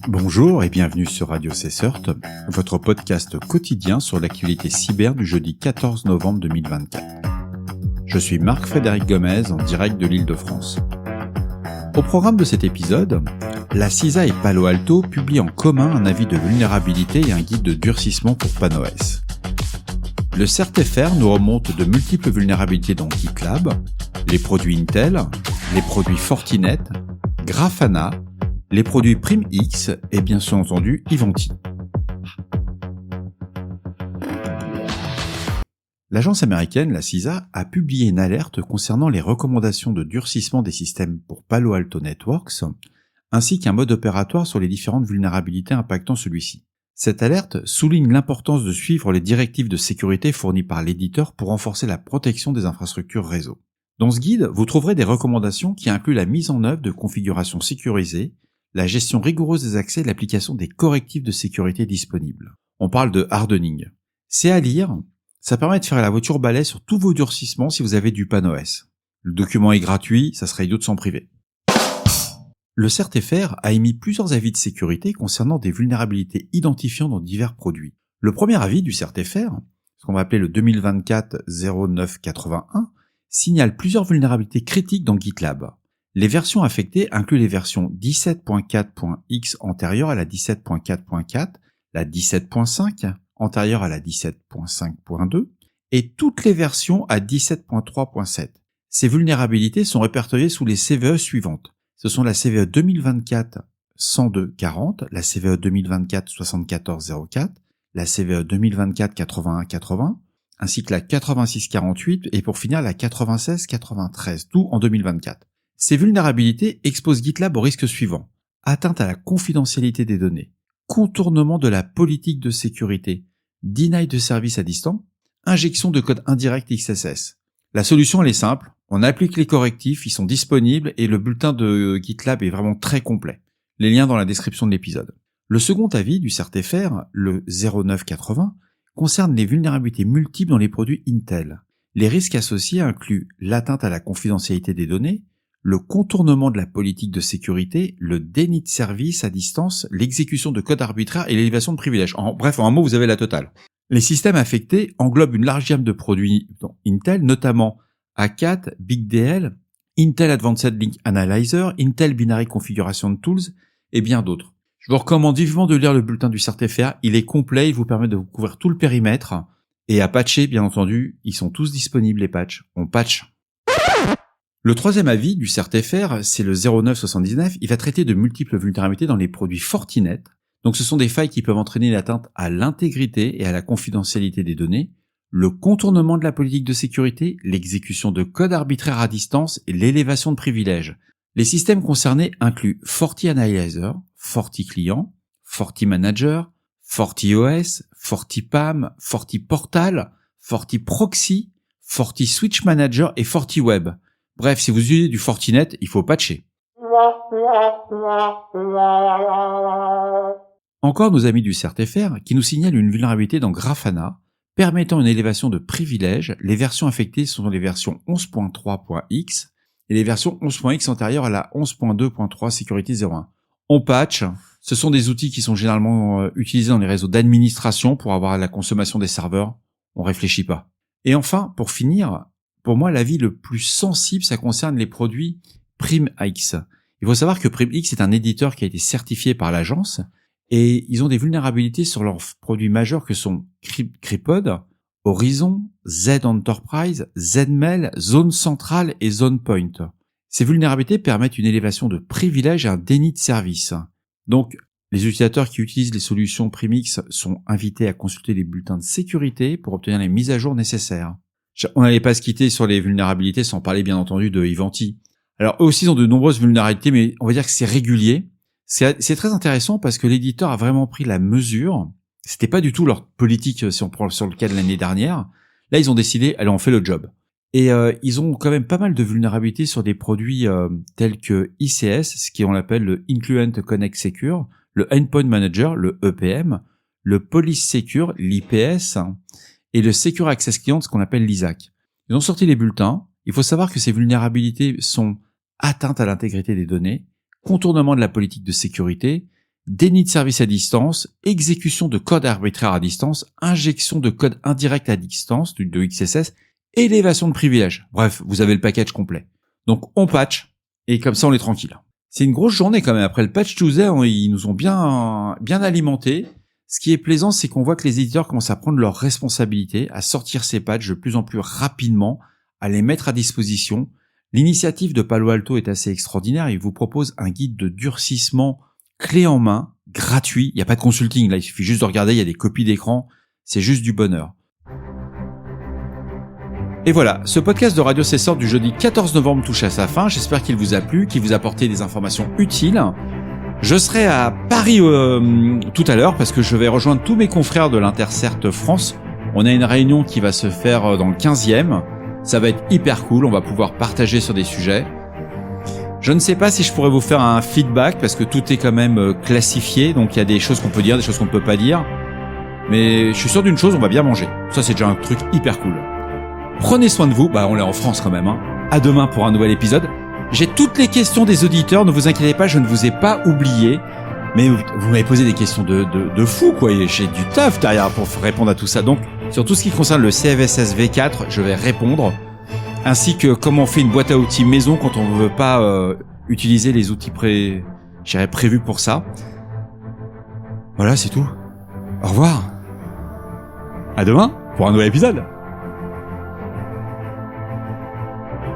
Bonjour et bienvenue sur Radio CSERT, votre podcast quotidien sur l'actualité cyber du jeudi 14 novembre 2024. Je suis Marc-Frédéric Gomez en direct de l'Île-de-France. Au programme de cet épisode, la CISA et Palo Alto publient en commun un avis de vulnérabilité et un guide de durcissement pour PanOS. Le CERT-FR nous remonte de multiples vulnérabilités dans GitLab, les produits Intel, les produits Fortinet, Grafana, les produits PrimX et bien sûr entendu Ivanti. L'agence américaine, la CISA, a publié une alerte concernant les recommandations de durcissement des systèmes pour Palo Alto Networks, ainsi qu'un mode opératoire sur les différentes vulnérabilités impactant celui-ci. Cette alerte souligne l'importance de suivre les directives de sécurité fournies par l'éditeur pour renforcer la protection des infrastructures réseau. Dans ce guide, vous trouverez des recommandations qui incluent la mise en œuvre de configurations sécurisées, la gestion rigoureuse des accès et l'application des correctifs de sécurité disponibles. On parle de hardening. C'est à lire, ça permet de faire la voiture balai sur tous vos durcissements si vous avez du PanOS. Le document est gratuit, ça serait idiot de s'en priver. Le CERT-FR a émis plusieurs avis de sécurité concernant des vulnérabilités identifiant dans divers produits. Le premier avis du CERT-FR, ce qu'on va appeler le 2024-0981, signale plusieurs vulnérabilités critiques dans GitLab. Les versions affectées incluent les versions 17.4.x antérieures à la 17.4.4, la 17.5 antérieure à la 17.5.2 et toutes les versions à 17.3.7. Ces vulnérabilités sont répertoriées sous les CVE suivantes. Ce sont la CVE 2024-102-40, la CVE 2024-74-04, la CVE 2024-81-80, ainsi que la 86-48 et pour finir la 96-93, tout en 2024. Ces vulnérabilités exposent GitLab au risque suivant: atteinte à la confidentialité des données, contournement de la politique de sécurité, deny de service à distance, injection de code indirect XSS. La solution elle est simple, on applique les correctifs, ils sont disponibles et le bulletin de GitLab est vraiment très complet. Les liens dans la description de l'épisode. Le second avis du CERT-FR, le 0980, concerne les vulnérabilités multiples dans les produits Intel. Les risques associés incluent l'atteinte à la confidentialité des données, le contournement de la politique de sécurité, le déni de service à distance, l'exécution de codes arbitraires et l'élévation de privilèges. Bref, en un mot, vous avez la totale. Les systèmes affectés englobent une large gamme de produits Intel, notamment A4, BigDL, Intel Advanced Link Analyzer, Intel Binary Configuration Tools et bien d'autres. Je vous recommande vivement de lire le bulletin du CERT-FR. Il est complet, il vous permet de vous couvrir tout le périmètre et à patcher, bien entendu, ils sont tous disponibles les patchs. On patch. Le troisième avis du CERT-FR, c'est le 0979, il va traiter de multiples vulnérabilités dans les produits Fortinet. Donc ce sont des failles qui peuvent entraîner l'atteinte à l'intégrité et à la confidentialité des données, le contournement de la politique de sécurité, l'exécution de codes arbitraires à distance et l'élévation de privilèges. Les systèmes concernés incluent FortiAnalyzer, FortiClient, FortiManager, FortiOS, FortiPAM, FortiPortal, FortiProxy, FortiSwitchManager et FortiWeb. Bref, si vous utilisez du Fortinet, il faut patcher. Encore nos amis du CERT-FR qui nous signalent une vulnérabilité dans Grafana permettant une élévation de privilèges. Les versions affectées sont les versions 11.3.x et les versions 11.x antérieures à la 11.2.3 sécurité 01. On patch. Ce sont des outils qui sont généralement utilisés dans les réseaux d'administration pour avoir la consommation des serveurs. On réfléchit pas. Et enfin, pour finir, pour moi, l'avis le plus sensible, ça concerne les produits PrimX. Il faut savoir que PrimX est un éditeur qui a été certifié par l'agence et ils ont des vulnérabilités sur leurs produits majeurs que sont Crypod, Horizon, Z Enterprise, Zmail, Zone Centrale et Zone Point. Ces vulnérabilités permettent une élévation de privilèges et un déni de service. Donc, les utilisateurs qui utilisent les solutions PrimX sont invités à consulter les bulletins de sécurité pour obtenir les mises à jour nécessaires. On n'allait pas se quitter sur les vulnérabilités sans parler bien entendu de Ivanti. Alors eux aussi ils ont de nombreuses vulnérabilités, mais on va dire que c'est régulier. C'est très intéressant parce que l'éditeur a vraiment pris la mesure. C'était pas du tout leur politique si on prend sur le cas de l'année dernière. Là ils ont décidé, allez on fait le job. Et ils ont quand même pas mal de vulnérabilités sur des produits tels que ICS, ce qu'on appelle le Incluent Connect Secure, le Endpoint Manager, le EPM, le Police Secure, l'IPS, et le Secure Access Client, ce qu'on appelle l'ISAC. Ils ont sorti les bulletins. Il faut savoir que ces vulnérabilités sont atteinte à l'intégrité des données, contournement de la politique de sécurité, déni de service à distance, exécution de code arbitraire à distance, injection de code indirect à distance, de XSS, élévation de privilèges. Bref, vous avez le package complet. Donc on patch, et comme ça on est tranquille. C'est une grosse journée quand même. Après le patch Tuesday, ils nous ont bien alimenté. Ce qui est plaisant, c'est qu'on voit que les éditeurs commencent à prendre leurs responsabilités, à sortir ces patchs de plus en plus rapidement, à les mettre à disposition. L'initiative de Palo Alto est assez extraordinaire. Il vous propose un guide de durcissement clé en main, gratuit. Il n'y a pas de consulting, là, il suffit juste de regarder, il y a des copies d'écran. C'est juste du bonheur. Et voilà, ce podcast de Radio Cesseur du jeudi 14 novembre touche à sa fin. J'espère qu'il vous a plu, qu'il vous a apporté des informations utiles. Je serai à Paris tout à l'heure parce que je vais rejoindre tous mes confrères de l'Intercert France. On a une réunion qui va se faire dans le 15e. Ça va être hyper cool, on va pouvoir partager sur des sujets. Je ne sais pas si je pourrais vous faire un feedback parce que tout est quand même classifié, donc il y a des choses qu'on peut dire, des choses qu'on ne peut pas dire. Mais je suis sûr d'une chose, on va bien manger. Ça c'est déjà un truc hyper cool. Prenez soin de vous, on est en France quand même. À demain pour un nouvel épisode. J'ai toutes les questions des auditeurs, ne vous inquiétez pas, je ne vous ai pas oublié. Mais vous m'avez posé des questions de fou, quoi. Et j'ai du taf derrière pour répondre à tout ça. Donc, sur tout ce qui concerne le CFSS V4, je vais répondre. Ainsi que comment on fait une boîte à outils maison quand on ne veut pas utiliser les outils prévus pour ça. Voilà, c'est tout. Au revoir. À demain pour un nouvel épisode.